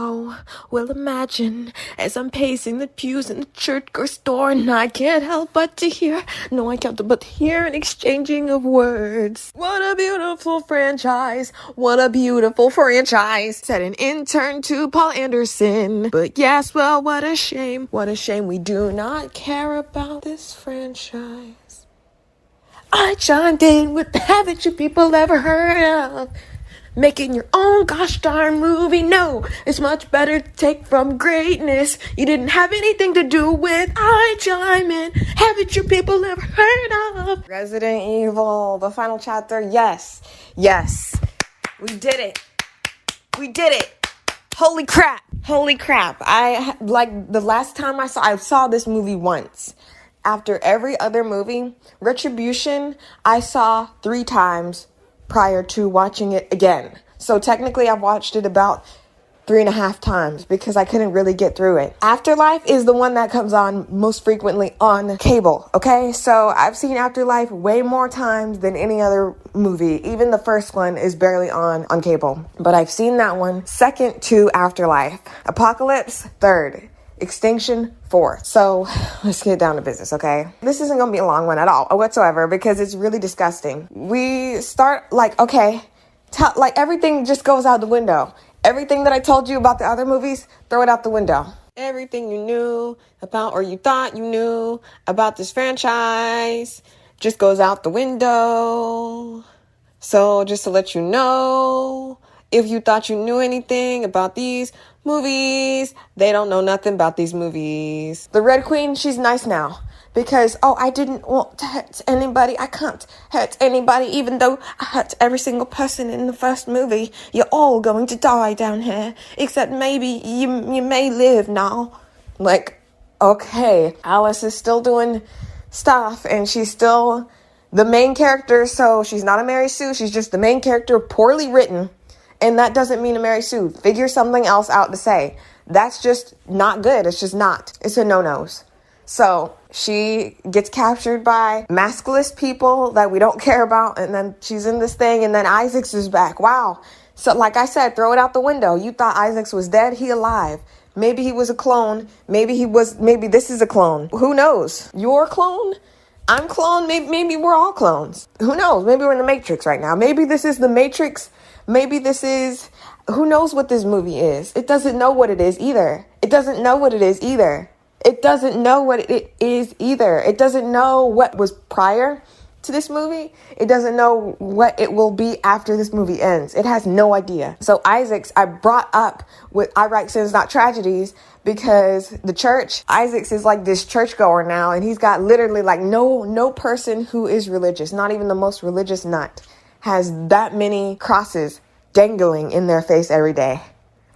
Oh, well, imagine as I'm pacing the pews in the church or store, and I can't help but to hear, no, I can't help but hear an exchanging of words. What a beautiful franchise. What a beautiful franchise. Said an intern to Paul Anderson. But yes, well, what a shame. What a shame we do not care about this franchise. I chimed in with the haven't you people ever heard of? Making your own gosh darn movie. No, it's much better to take from greatness you didn't have anything to do with. I chime in. Haven't you people ever heard of Resident Evil, the final chapter? Yes. We did it. Holy crap. The last time I saw this movie once. After every other movie, Retribution, I saw 3 times prior to watching it again. So technically I've watched it about 3.5 times because I couldn't really get through it. Afterlife is the one that comes on most frequently on cable, okay? So I've seen Afterlife way more times than any other movie. Even the first one is barely on cable. But I've seen that one second to Afterlife. Apocalypse, third. Extinction, 4th. So let's get down to business, okay? This isn't gonna be a long one at all whatsoever because it's really disgusting. We start everything just goes out the window. Everything that I told you about the other movies, throw it out the window. Everything you knew about or you thought you knew about this franchise just goes out the window. So just to let you know, if you thought you knew anything about these movies, they don't know nothing about these movies. The Red Queen, she's nice now because, I didn't want to hurt anybody. I can't hurt anybody even though I hurt every single person in the first movie. You're all going to die down here, except maybe you may live now. Okay, Alice is still doing stuff and she's still the main character, so she's not a Mary Sue. She's just the main character, poorly written. And that doesn't mean a Mary Sue. Figure something else out to say. That's just not good. It's just not. It's a no-nos. So she gets captured by maskless people that we don't care about. And then she's in this thing. And then Isaacs is back. Wow. So like I said, throw it out the window. You thought Isaacs was dead. He alive. Maybe he was a clone. Maybe this is a clone. Who knows? You're a clone? I'm clone. Maybe we're all clones. Who knows? Maybe we're in the Matrix right now. Maybe this is the Matrix. Maybe this is, who knows what this movie is? It doesn't know what it is either. It doesn't know what was prior to this movie. It doesn't know what it will be after this movie ends. It has no idea. So Isaacs, I brought up with I Write Sins Not Tragedies because the church, Isaacs is like this churchgoer now, and he's got literally like no person who is religious, not even the most religious nut, has that many crosses dangling in their face every day.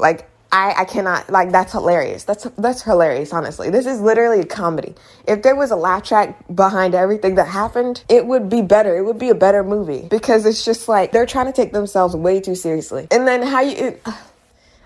I cannot, that's hilarious. That's hilarious, honestly. This is literally a comedy. If there was a laugh track behind everything that happened, it would be better. It would be a better movie because it's just they're trying to take themselves way too seriously. And then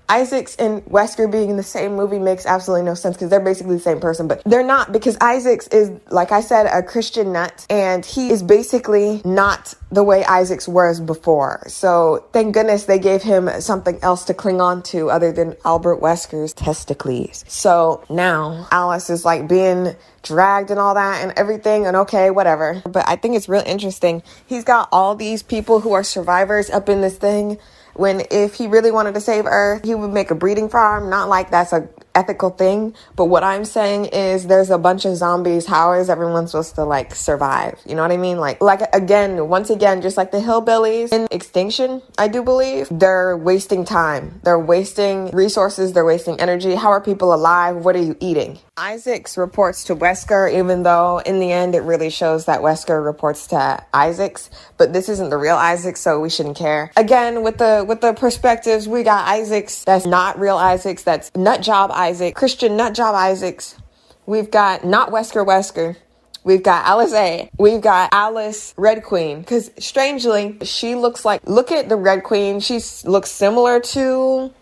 Isaacs and Wesker being in the same movie makes absolutely no sense because they're basically the same person, but they're not because Isaacs is, like I said, a Christian nut, and he is basically not the way Isaacs was before. So thank goodness they gave him something else to cling on to other than Albert Wesker's testicles. So now Alice is being dragged and all that and everything, and okay, whatever. But I think it's real interesting. He's got all these people who are survivors up in this thing, when if he really wanted to save Earth, he would make a breeding farm. Not like that's a ethical thing, but what I'm saying is there's a bunch of zombies. How is everyone supposed to survive? You know what I mean? Once again, just like the hillbillies in Extinction, I do believe they're wasting time. They're wasting resources. They're wasting energy. How are people alive? What are you eating? Isaacs reports to Wesker, even though in the end it really shows that Wesker reports to Isaacs, but this isn't the real Isaacs, so we shouldn't care. Again, with the perspectives, we got Isaacs that's not real Isaacs, that's nut job Isaac, Christian nut job Isaacs. We've got not Wesker. We've got Alice A. We've got Alice Red Queen. Because strangely, she looks look at the Red Queen. She looks similar to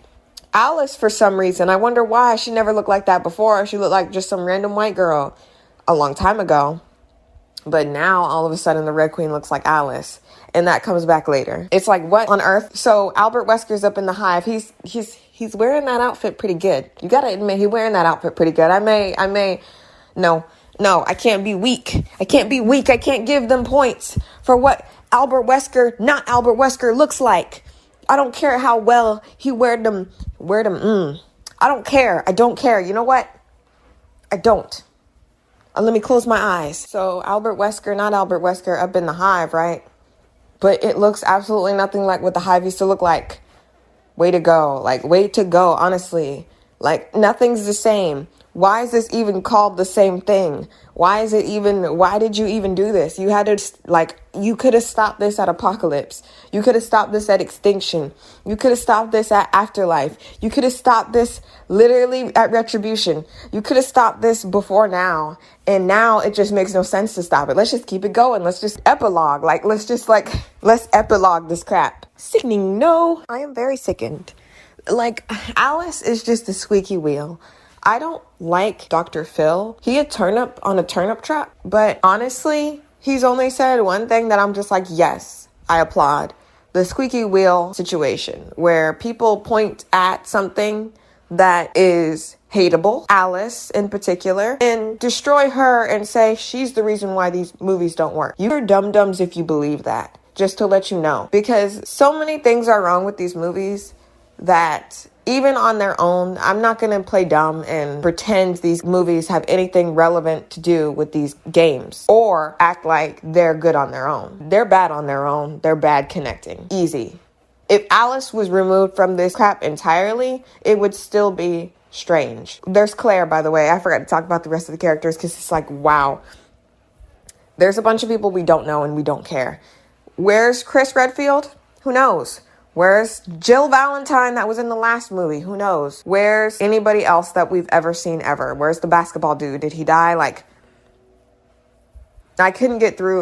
Alice for some reason. I wonder why. She never looked like that before. She looked like just some random white girl a long time ago. But now all of a sudden the Red Queen looks like Alice. And that comes back later. It's what on earth? So Albert Wesker's up in the hive. he's wearing that outfit pretty good. You gotta admit, he's wearing that outfit pretty good. No, I can't be weak. I can't give them points for what not Albert Wesker looks like. I don't care how well he wear them. I don't care. You know what? I don't. Let me close my eyes. So not Albert Wesker up in the Hive, right? But it looks absolutely nothing like what the Hive used to look like. Way to go, honestly. Like, nothing's the same. Why is this even called the same thing? Why did you even do this? You could have stopped this at Apocalypse. You could have stopped this at Extinction. You could have stopped this at Afterlife. You could have stopped this literally at Retribution. You could have stopped this before now. And now it just makes no sense to stop it. Let's just keep it going. Let's just epilogue. Let's epilogue this crap. Sickening. No, I am very sickened. Alice is just a squeaky wheel. I don't like Dr. Phil. He a turnip on a turnip truck, but honestly, he's only said one thing that I'm just like, yes, I applaud. The squeaky wheel situation where people point at something that is hateable, Alice in particular, and destroy her and say she's the reason why these movies don't work. You're dum-dums if you believe that, just to let you know. Because so many things are wrong with these movies that even on their own, I'm not going to play dumb and pretend these movies have anything relevant to do with these games or act like they're good on their own. They're bad on their own. They're bad connecting. Easy. If Alice was removed from this crap entirely, it would still be strange. There's Claire, by the way. I forgot to talk about the rest of the characters because it's like, wow. There's a bunch of people we don't know and we don't care. Where's Chris Redfield? Who knows? Where's Jill Valentine that was in the last movie? Who knows? Where's anybody else that we've ever seen ever? Where's the basketball dude? Did he die? I can't get through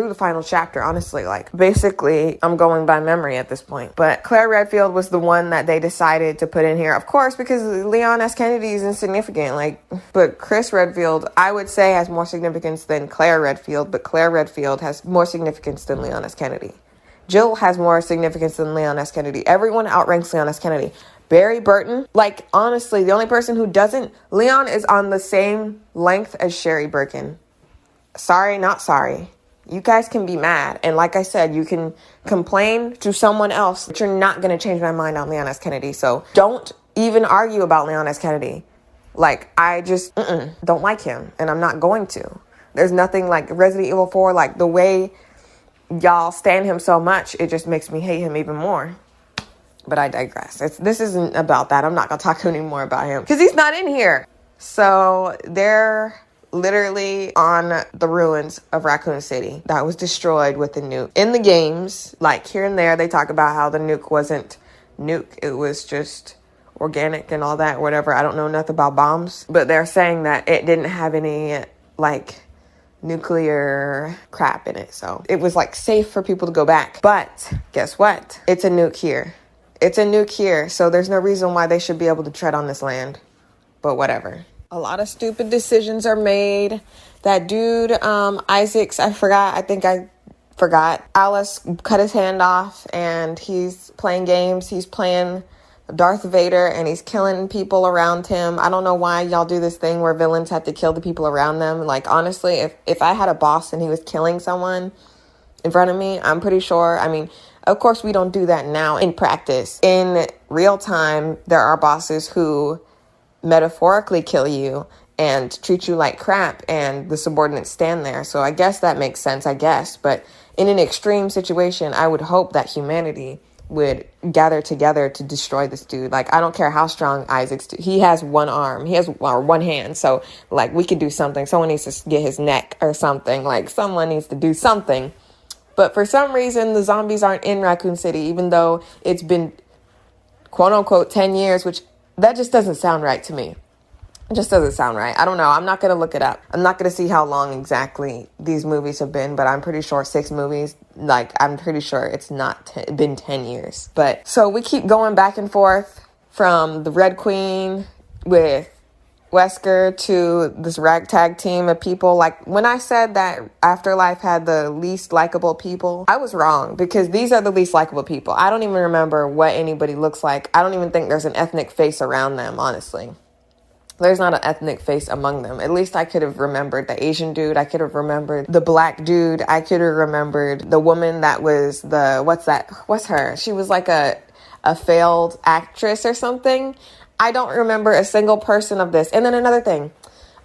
the final chapter, honestly. Basically, I'm going by memory at this point. But Claire Redfield was the one that they decided to put in here. Of course, because Leon S. Kennedy is insignificant. But Chris Redfield, I would say, has more significance than Claire Redfield. But Claire Redfield has more significance than Leon S. Kennedy. Jill has more significance than Leon S. Kennedy. Everyone outranks Leon S. Kennedy. Barry Burton, honestly, the only person who doesn't, Leon is on the same length as Sherry Birkin. Sorry, not sorry. You guys can be mad. And like I said, you can complain to someone else, but you're not going to change my mind on Leon S. Kennedy. So don't even argue about Leon S. Kennedy. I just don't like him. And I'm not going to. There's nothing like Resident Evil 4, the way y'all stand him so much, it just makes me hate him even more. But I digress. This isn't about that. I'm not going to talk anymore about him because he's not in here. So they're literally on the ruins of Raccoon City that was destroyed with the nuke. In the games, here and there, they talk about how the nuke wasn't nuke. It was just organic and all that, whatever. I don't know nothing about bombs. But they're saying that it didn't have any, nuclear crap in it. So it was safe for people to go back. But guess what? It's a nuke here. So there's no reason why they should be able to tread on this land. But whatever. A lot of stupid decisions are made. That dude, Isaacs, I forgot. Alice cut his hand off and he's playing games. He's playing Darth Vader and he's killing people around him. I don't know why y'all do this thing where villains have to kill the people around them. Honestly, if I had a boss and he was killing someone in front of me, I'm pretty sure. Of course, we don't do that now in practice. In real time, there are bosses who metaphorically kill you and treat you like crap and the subordinates stand there. So I guess that makes sense, But in an extreme situation, I would hope that humanity would gather together to destroy this dude. I don't care how strong Isaac's he has one arm. He has one hand. So we could do something. Someone needs to get his neck or something. Someone needs to do something. But for some reason, the zombies aren't in Raccoon City, even though it's been quote unquote 10 years, which that just doesn't sound right to me. It just doesn't sound right. I don't know. I'm not going to look it up. I'm not going to see how long exactly these movies have been, but I'm pretty sure 6 movies. I'm pretty sure it's not been 10 years. But so we keep going back and forth from the Red Queen with Wesker to this ragtag team of people. Like, when I said that Afterlife had the least likable people, I was wrong, because these are the least likable people. I don't even remember what anybody looks like. I don't even think there's an ethnic face around them, honestly. There's not an ethnic face among them. At least I could have remembered the Asian dude. I could have remembered the black dude. I could have remembered the woman that was what's her? She was like a failed actress or something. I don't remember a single person of this. And then another thing,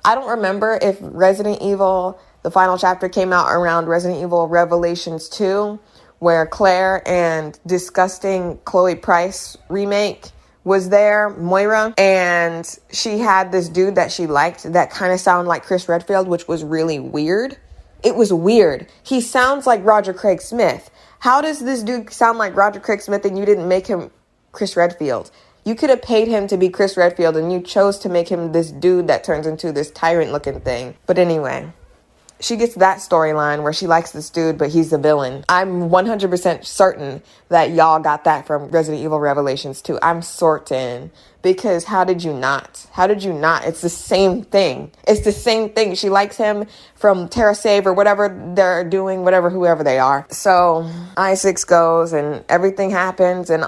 I don't remember if Resident Evil, the final chapter, came out around Resident Evil Revelations 2, where Claire and disgusting Chloe Price remake was there, Moira, and she had this dude that she liked that kind of sounded like Chris Redfield, which was really weird. It was weird. He sounds like Roger Craig Smith. How does this dude sound like Roger Craig Smith and you didn't make him Chris Redfield? You could have paid him to be Chris Redfield and you chose to make him this dude that turns into this tyrant looking thing. But anyway, she gets that storyline where she likes this dude, but he's the villain. I'm 100% certain that y'all got that from Resident Evil Revelations 2. I'm certain. Because how did you not? How did you not? It's the same thing. It's the same thing. She likes him from Terra Save or whatever they're doing, whoever they are. So Isaacs goes and everything happens. And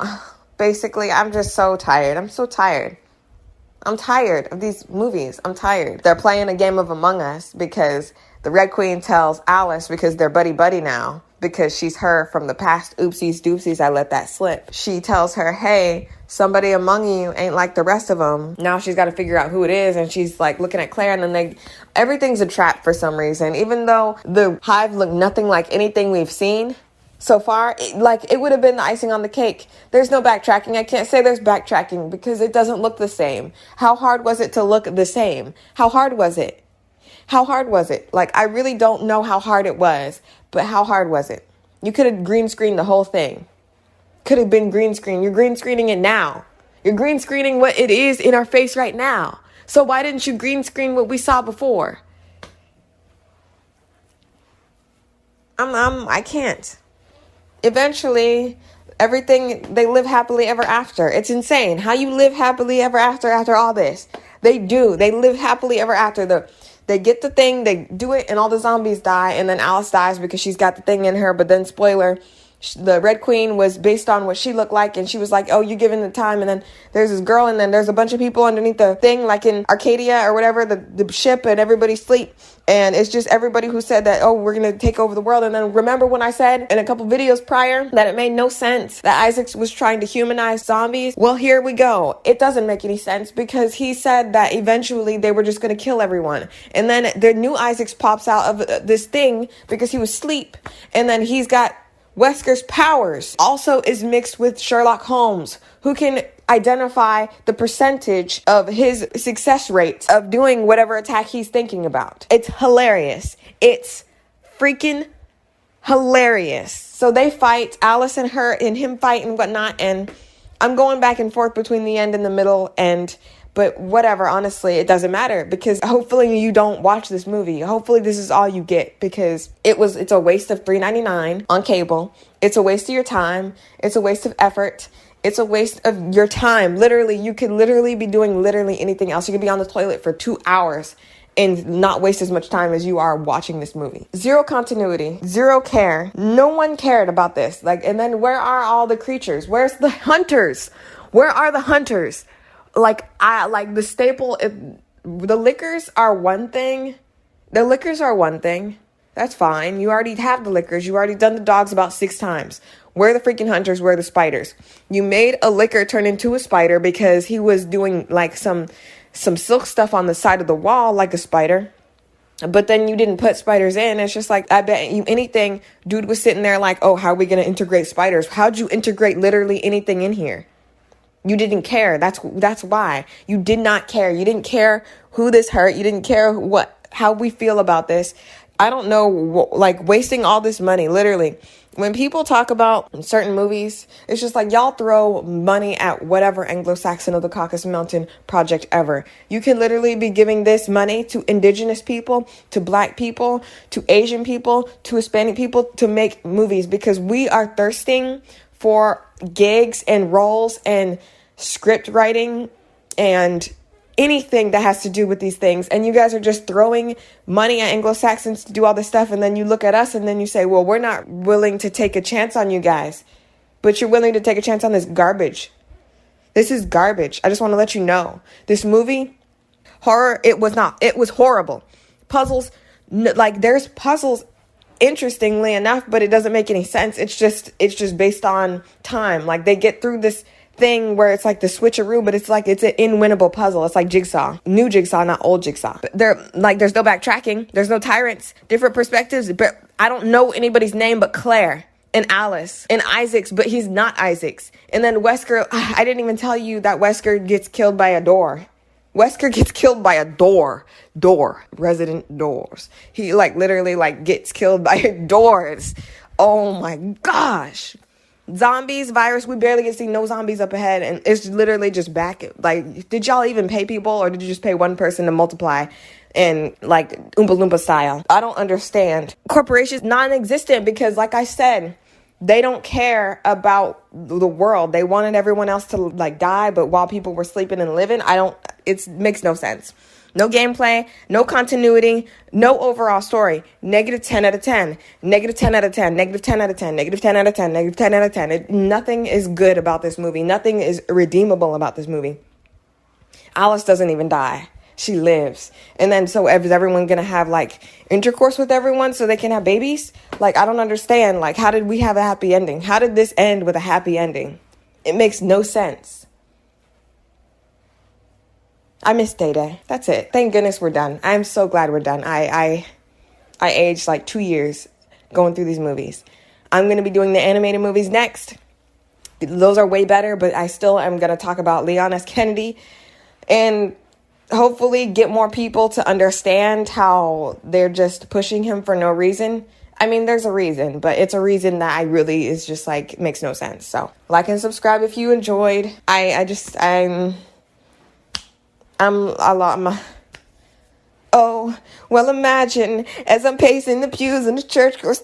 basically, I'm just so tired. I'm so tired. I'm tired of these movies. I'm tired. They're playing a game of Among Us because the Red Queen tells Alice, because they're buddy-buddy now, because she's her from the past. Oopsies doopsies, I let that slip. She tells her, hey, somebody among you ain't like the rest of them. Now she's got to figure out who it is, and she's like looking at Claire, and then everything's a trap for some reason. Even though the hive looked nothing like anything we've seen so far, it would have been the icing on the cake. There's no backtracking. I can't say there's backtracking because it doesn't look the same. How hard was it to look the same? How hard was it? How hard was it? Like, I really don't know how hard it was, but how hard was it? You could have green screened the whole thing. Could have been green screen. You're green screening it now. You're green screening what it is in our face right now. So why didn't you green screen what we saw before? I can't. Eventually, everything, they live happily ever after. It's insane. How you live happily ever after all this? They do. They live happily ever after. They get the thing, they do it, and all the zombies die, and then Alice dies because she's got the thing in her. But then, spoiler, the Red Queen was based on what she looked like, and she was like, oh, you given the time, and then there's this girl, and then there's a bunch of people underneath the thing, like in Arcadia or whatever, the ship, and everybody sleep, and it's just everybody who said that, oh, we're gonna take over the world. And then remember when I said in a couple videos prior that it made no sense that Isaac was trying to humanize zombies? Well, here we go. It doesn't make any sense, because he said that eventually they were just gonna kill everyone, and then the new Isaac pops out of this thing because he was asleep, and then he's got Wesker's powers also is mixed with Sherlock Holmes, who can identify the percentage of his success rate of doing whatever attack he's thinking about. It's hilarious. It's freaking hilarious. So they fight, Alice and him fight and whatnot, and I'm going back and forth between the end and the middle, but whatever, honestly, it doesn't matter, because hopefully you don't watch this movie. Hopefully this is all you get, because it's a waste of $3.99 on cable. It's a waste of your time. It's a waste of effort. It's a waste of your time. Literally, you could literally be doing literally anything else. You could be on the toilet for 2 hours and not waste as much time as you are watching this movie. Zero continuity, zero care. No one cared about this. And then where are all the creatures? Where's the hunters? Where are the hunters? The staple, the liquors are one thing. The liquors are one thing. That's fine. You already have the liquors. You already done the dogs about 6 times. Where are the freaking hunters? Where are the spiders? You made a liquor turn into a spider because he was doing some silk stuff on the side of the wall like a spider. But then you didn't put spiders in. It's just I bet you anything, dude was sitting there oh, how are we going to integrate spiders? How'd you integrate literally anything in here? You didn't care. That's why. You did not care. You didn't care who this hurt. You didn't care how we feel about this. I don't know, wasting all this money, literally. When people talk about certain movies, it's just y'all throw money at whatever Anglo-Saxon of the Caucasus Mountain project ever. You can literally be giving this money to indigenous people, to black people, to Asian people, to Hispanic people to make movies, because we are thirsting for gigs and roles and script writing and anything that has to do with these things. And you guys are just throwing money at Anglo-Saxons to do all this stuff. And then you look at us and then you say, well, we're not willing to take a chance on you guys. But you're willing to take a chance on this garbage. This is garbage. I just want to let you know. This movie, horror, it was not. It was horrible. Puzzles, like there's puzzles, interestingly enough, but it doesn't make any sense. It's just based on time. Like they get through this thing where it's like the switcheroo, but it's like it's an inwinnable puzzle. It's like Jigsaw. New Jigsaw, not old Jigsaw. But there's no backtracking. There's no tyrants. Different perspectives. But I don't know anybody's name but Claire. And Alice and Isaacs, but he's not Isaacs. And then Wesker, I didn't even tell you that Wesker gets killed by a door. Wesker gets killed by a door. Resident doors. He like literally like gets killed by doors. Oh my gosh. Zombies, virus, we barely get to see no zombies up ahead. And it's literally just back. Like, did y'all even pay people or did you just pay one person to multiply? And like Oompa Loompa style. I don't understand. Corporations non-existent because like I said, they don't care about the world. They wanted everyone else to like die, but while people were sleeping and living, it makes no sense. No gameplay, no continuity, no overall story. Negative 10 out of 10. Negative 10 out of 10. Negative 10 out of 10. Negative 10 out of 10. Negative 10 out of 10. Nothing is good about this movie. Nothing is redeemable about this movie. Alice doesn't even die. She lives. And then so is everyone going to have like intercourse with everyone so they can have babies? Like, I don't understand. Like, how did we have a happy ending? How did this end with a happy ending? It makes no sense. I miss Day-Day. That's it. Thank goodness we're done. I'm so glad we're done. I aged like 2 years going through these movies. I'm going to be doing the animated movies next. Those are way better, but I still am going to talk about Leon S. Kennedy and hopefully get more people to understand how they're just pushing him for no reason. I mean, there's a reason, but it's a reason that I really is just like makes no sense. So like and subscribe if you enjoyed. I'm a lot. Oh, well, imagine as I'm pacing the pews in the church store.